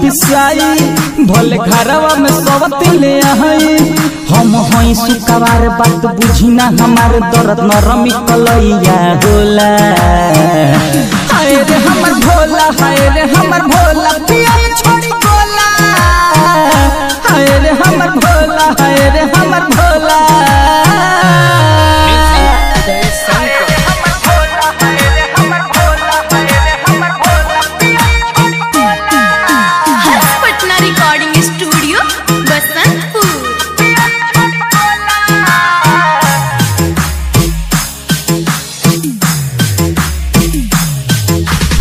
पिसाई भले घरवा में सबती ले आई हम हई सुकवार बात बुझी ना हमार दर्द नरमी कलैया होला हाय रे हमर भोला हाय रे हमर भोला पिया छोड़ी गोला हाय रे हमर भोला हाय रे हमर भोला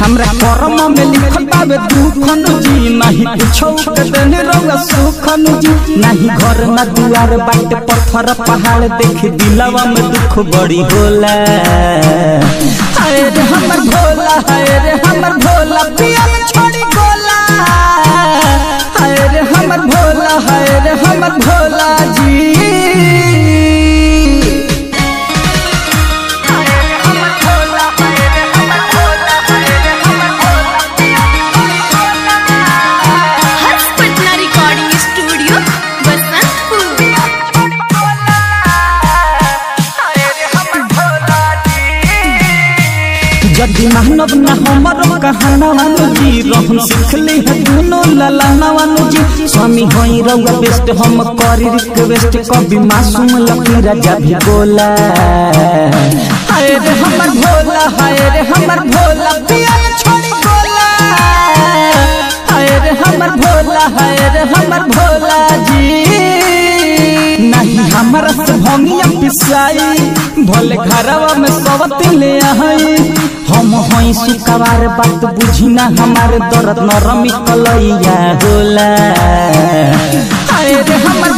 हमरा करम में लिखल बाबे दुखन जी नहीं पूछो के देने रंग सुखन जी नहीं घर ना दुआर बाट पत्थर पहाड़ देख दिलवा में दुख बड़ी होला हाय रे हमर भोला हाय रे हमर भोला पिया छोड़ी गोला हाय रे हमर भोला हाय रे हमर भोला जी जदि मानव ना हमरो कहानवा जी रहन सिखली है दोनों ललनवा जी स्वामी होई रउआ बेस्ट हम करी रिक्वेस्ट कभी मासूम लकी राजा भी बोला हाय रे हमर भोला हाय रे हमर भोला पिया छोड़ी गोला हाय रे हमर भोला हाय रे हमर भोला जी नहीं हमरा से भंगिया पिसाई भले घरवा में सबती ले आई हम हई सुकवार बात बुझी ना हमार दर्द नरमी कलैया होला हाय रे हमर